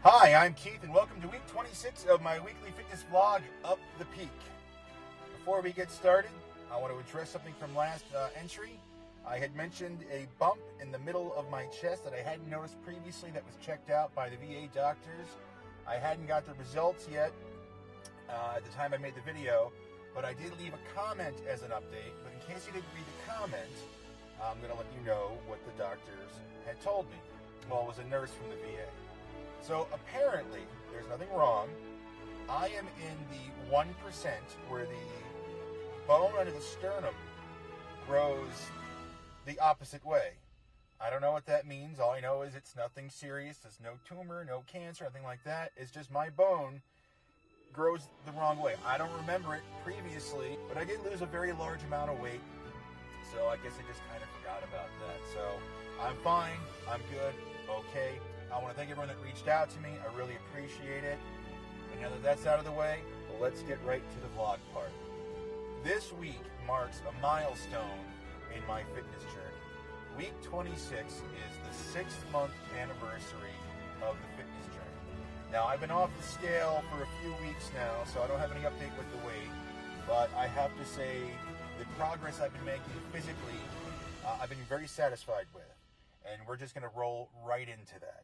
Hi, I'm Keith, and welcome to week 26 of my weekly fitness vlog, Up the Peak. Before we get started, I want to address something from last entry. I had mentioned a bump in the middle of my chest that I hadn't noticed previously that was checked out by the VA doctors. I hadn't got the results yet at the time I made the video, but I did leave a comment as an update. But in case you didn't read the comment, I'm going to let you know what the doctors had told me. Well, it was a nurse from the VA. So apparently, there's nothing wrong. I am in the 1% where the bone under the sternum grows the opposite way. I don't know what that means. All I know is it's nothing serious. There's no tumor, no cancer, nothing like that. It's just my bone grows the wrong way. I don't remember it previously, but I did lose a very large amount of weight. So I guess I just kind of forgot about that. So I'm fine. I'm good. Okay. I want to thank everyone that reached out to me. I really appreciate it. And now that that's out of the way, well, let's get right to the vlog part. This week marks a milestone in my fitness journey. Week 26 is the 6th-month anniversary of the fitness journey. Now, I've been off the scale for a few weeks now, so I don't have any update with the weight. But I have to say, the progress I've been making physically, I've been very satisfied with. And we're just going to roll right into that.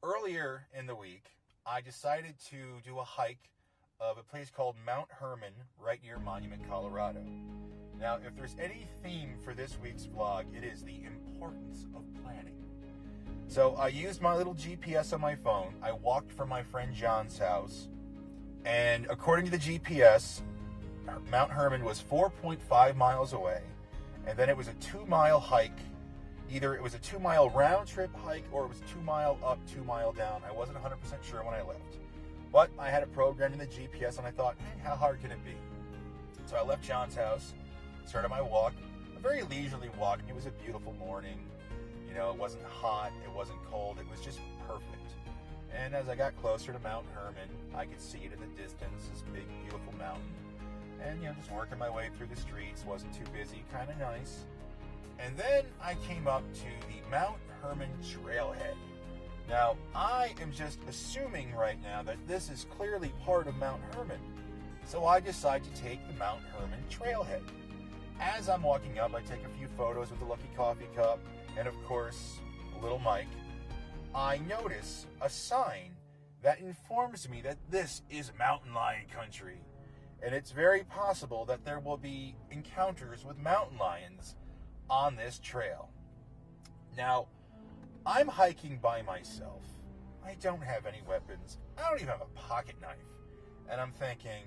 Earlier in the week, I decided to do a hike of a place called Mount Herman right near Monument, Colorado. Now, if there's any theme for this week's vlog, it is the importance of planning. So I used my little GPS on my phone. I walked from my friend John's house, and according to the GPS, Mount Herman was 4.5 miles away, and then it was a 2-mile hike. Either it was a 2-mile round-trip hike or it was 2 mile up, 2 mile down. I wasn't 100% sure when I left. But I had it programmed in the GPS, and I thought, how hard can it be? So I left John's house, started my walk, a very leisurely walk. It was a beautiful morning. You know, it wasn't hot, it wasn't cold, it was just perfect. And as I got closer to Mount Herman, I could see it in the distance, this big, beautiful mountain. And, you know, just working my way through the streets, wasn't too busy, kind of nice. And then I came up to the Mount Herman trailhead. Now, I am just assuming right now that this is clearly part of Mount Herman. So I decide to take the Mount Herman trailhead. As I'm walking up, I take a few photos with the Lucky Coffee Cup and, of course, a little mic. I notice a sign that informs me that this is mountain lion country. And it's very possible that there will be encounters with mountain lions on this trail. Now, I'm hiking by myself. I don't have any weapons. I don't even have a pocket knife. And I'm thinking,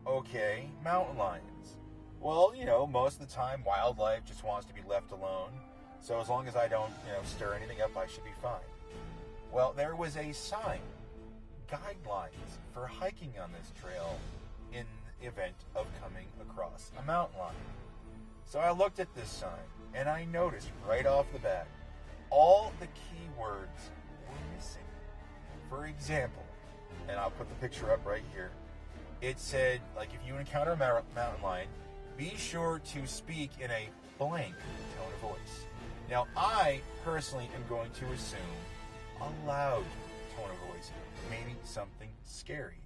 okay, mountain lions. Well, you know, most of the time wildlife just wants to be left alone. So as long as I don't, stir anything up, I should be fine. Well, there was a sign, guidelines for hiking on this trail in the event of coming across a mountain lion. So I looked at this sign, and I noticed right off the bat, all the key words were missing. For example, and I'll put the picture up right here, it said, like, if you encounter a mountain lion, be sure to speak in a blank tone of voice. Now, I personally am going to assume a loud tone of voice, maybe something scary.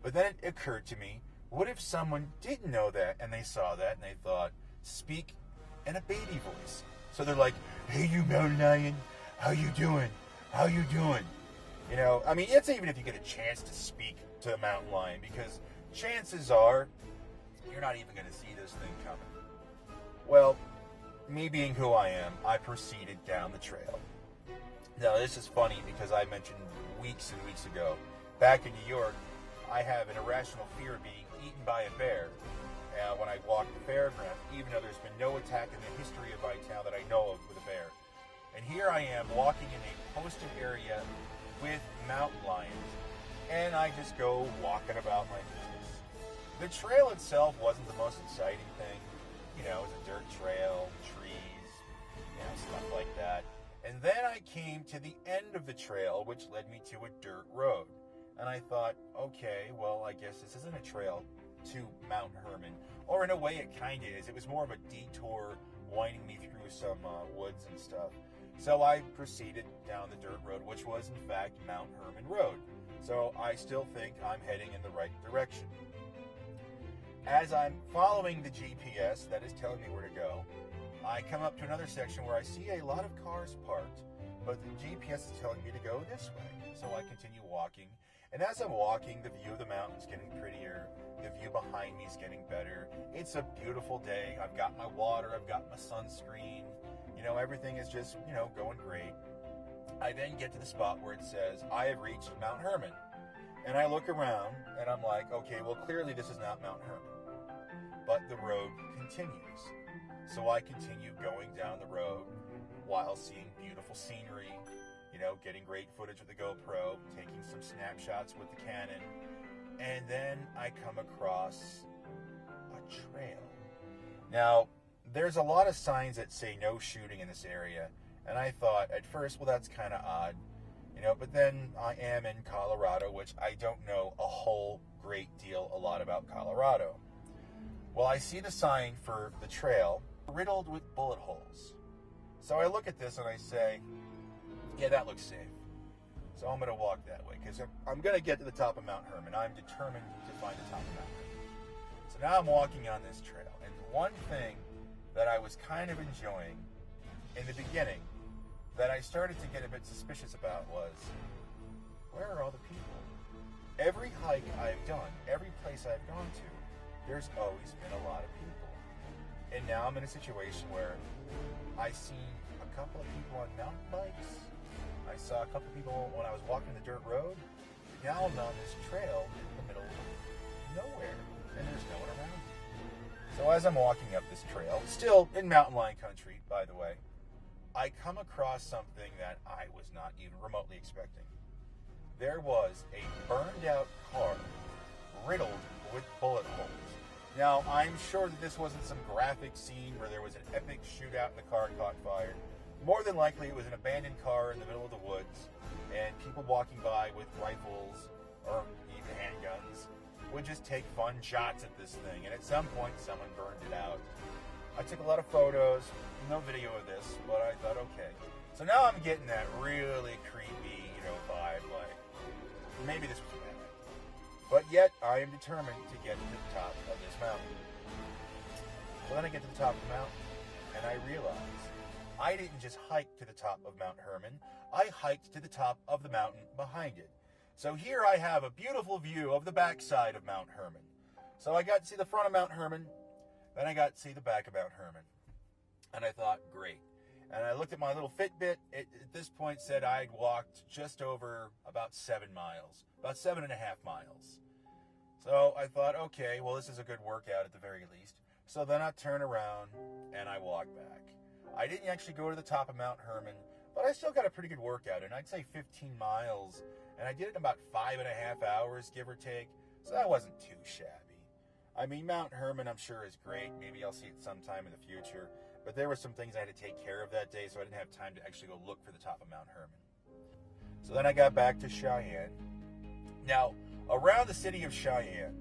But then it occurred to me, what if someone didn't know that, and they saw that, and they thought, speak in a baby voice. So they're like, hey, you mountain lion, how you doing? How you doing? You know, I mean, it's even if you get a chance to speak to a mountain lion, because chances are you're not even going to see this thing coming. Well, me being who I am, I proceeded down the trail. Now, this is funny because I mentioned weeks and weeks ago, back in New York, I have an irrational fear of being eaten by a bear. When I walk the fairground, even though there's been no attack in the history of Town that I know of with a bear. And here I am walking in a posted area with mountain lions, and I just go walking about my business. The trail itself wasn't the most exciting thing. You know, it was a dirt trail, trees, stuff like that. And then I came to the end of the trail, which led me to a dirt road. And I thought, okay, well, I guess this isn't a trail to Mount Herman. Or in a way it kind of is. It was more of a detour winding me through some woods and stuff. So I proceeded down the dirt road, which was in fact Mount Herman Road. So I still think I'm heading in the right direction. As I'm following the GPS that is telling me where to go, I come up to another section where I see a lot of cars parked, but the GPS is telling me to go this way. So I continue walking, and as I'm walking, the view of the mountain's getting prettier, the view behind me is getting better. It's a beautiful day. I've got my water, I've got my sunscreen, everything is just, going great. I then get to the spot where it says, I have reached Mount Herman. And I look around, and I'm like, okay, well, clearly this is not Mount Herman. But the road continues. So I continue going down the road while seeing beautiful scenery, getting great footage with the GoPro, taking some snapshots with the Canon. And then I come across a trail. Now, there's a lot of signs that say no shooting in this area. And I thought at first, well, that's kind of odd. But then I am in Colorado, which I don't know a whole great deal, a lot about Colorado. Well, I see the sign for the trail riddled with bullet holes. So I look at this and I say, yeah, that looks safe. So I'm going to walk that way because I'm going to get to the top of Mount Herman. I'm determined to find the top of Mount Herman. So now I'm walking on this trail. And one thing that I was kind of enjoying in the beginning that I started to get a bit suspicious about was, where are all the people? Every hike I've done, every place I've gone to, there's always been a lot of people. And now I'm in a situation where I see a couple of people on mountain bikes. I saw a couple of people when I was walking the dirt road. Now I'm on this trail in the middle of nowhere, and there's no one around me. So as I'm walking up this trail, still in mountain lion country, by the way, I come across something that I was not even remotely expecting. There was a burned out car riddled with bullet holes. Now, I'm sure that this wasn't some graphic scene where there was an epic shootout and the car caught fire. More than likely, it was an abandoned car in the middle of the woods, and people walking by with rifles or even handguns would just take fun shots at this thing. And at some point, someone burned it out. I took a lot of photos, no video of this, but I thought, okay. So now I'm getting that really creepy, vibe, like, maybe this was bad. But yet, I am determined to get to the top of this mountain. So then I get to the top of the mountain, and I realize I didn't just hike to the top of Mount Herman, I hiked to the top of the mountain behind it. So here I have a beautiful view of the backside of Mount Herman. So I got to see the front of Mount Herman, then I got to see the back of Mount Herman. And I thought, great. And I looked at my little Fitbit. It, at this point, said I'd walked just over about 7 miles, about 7.5 miles. So I thought, okay, well, this is a good workout at the very least. So then I turn around and I walk back. I didn't actually go to the top of Mount Herman, but I still got a pretty good workout in. I'd say 15 miles, and I did it in about 5.5 hours, give or take. So that wasn't too shabby. I mean, Mount Herman, I'm sure, is great. Maybe I'll see it sometime in the future. But there were some things I had to take care of that day, so I didn't have time to actually go look for the top of Mount Herman. So then I got back to Cheyenne. Now, around the city of Cheyenne,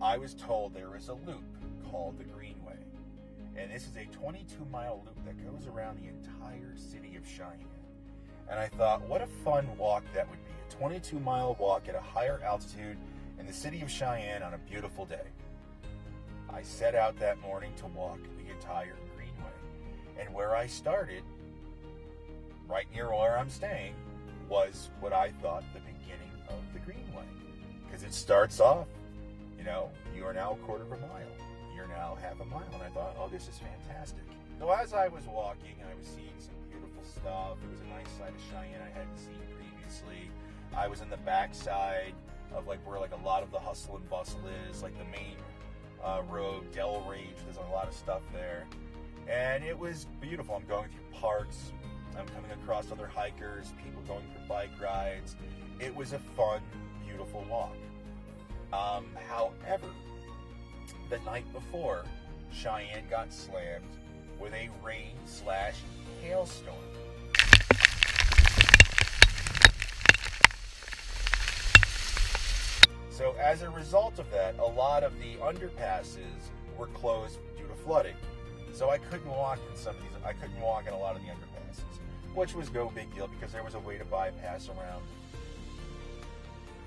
I was told there is a loop called the Greenway. And this is a 22-mile loop that goes around the entire city of Cheyenne. And I thought, what a fun walk that would be. A 22-mile walk at a higher altitude in the city of Cheyenne on a beautiful day. I set out that morning to walk the entire Greenway. And where I started, right near where I'm staying, was what I thought the beginning of the Greenway. Because it starts off, you are now a quarter of a mile. You're now half a mile. And I thought, oh, this is fantastic. So as I was walking, I was seeing some beautiful stuff. It was a nice side of Cheyenne I hadn't seen previously. I was in the backside of where a lot of the hustle and bustle is, like the main road, Del Rage. There's a lot of stuff there. And it was beautiful. I'm going through parks. I'm coming across other hikers, people going for bike rides. It was a fun, beautiful walk. However, the night before, Cheyenne got slammed with a rain/hailstorm. So as a result of that, a lot of the underpasses were closed due to flooding. So I couldn't walk in some of these. I couldn't walk in a lot of the underpasses, which was no big deal because there was a way to bypass around.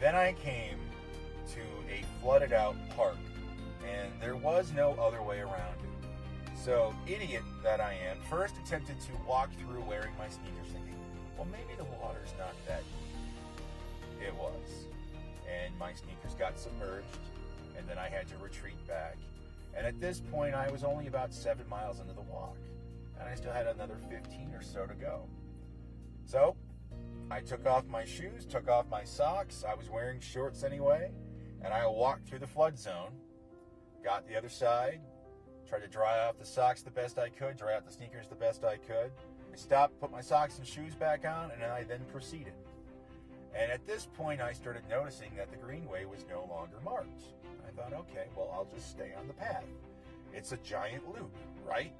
Then I came to a flooded out park, and there was no other way around it. So, idiot that I am, first attempted to walk through wearing my sneakers, thinking, well, maybe the water's not that deep. It was. And my sneakers got submerged, and then I had to retreat back. And at this point, I was only about 7 miles into the walk, and I still had another 15 or so to go. So, I took off my shoes, took off my socks. I was wearing shorts anyway, and I walked through the flood zone, got the other side, tried to dry off the socks the best I could, dry out the sneakers the best I could. I stopped, put my socks and shoes back on, and I then proceeded. And at this point, I started noticing that the greenway was no longer marked. I thought, okay, well, I'll just stay on the path. It's a giant loop, right?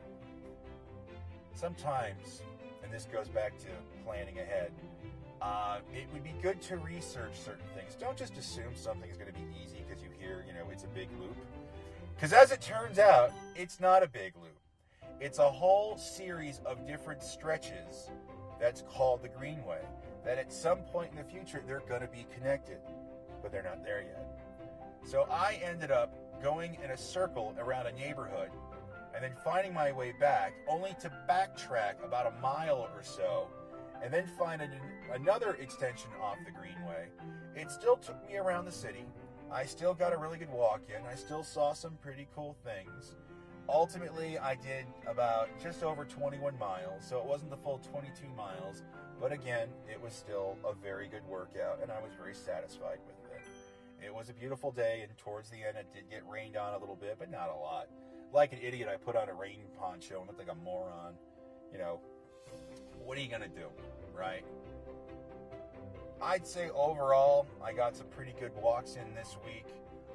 Sometimes, and this goes back to planning ahead, it would be good to research certain things. Don't just assume something is going to be easy because you hear, it's a big loop. Because as it turns out, it's not a big loop. It's a whole series of different stretches that's called the Greenway, that at some point in the future, they're going to be connected, but they're not there yet. So I ended up going in a circle around a neighborhood and then finding my way back, only to backtrack about a mile or so, and then find another extension off the Greenway. It still took me around the city. I still got a really good walk in. I still saw some pretty cool things. Ultimately, I did about just over 21 miles, so it wasn't the full 22 miles, but again, it was still a very good workout, and I was very satisfied with it. It was a beautiful day, and towards the end, it did get rained on a little bit, but not a lot. Like an idiot, I put on a rain poncho and looked like a moron. What are you going to do, right? I'd say overall, I got some pretty good walks in this week.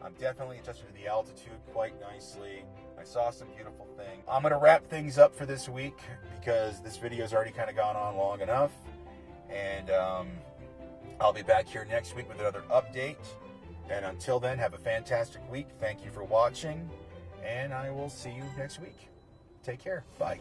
I'm definitely adjusted to the altitude quite nicely. I saw some beautiful things. I'm going to wrap things up for this week because this video's already kind of gone on long enough. And I'll be back here next week with another update. And until then, have a fantastic week. Thank you for watching. And I will see you next week. Take care. Bye.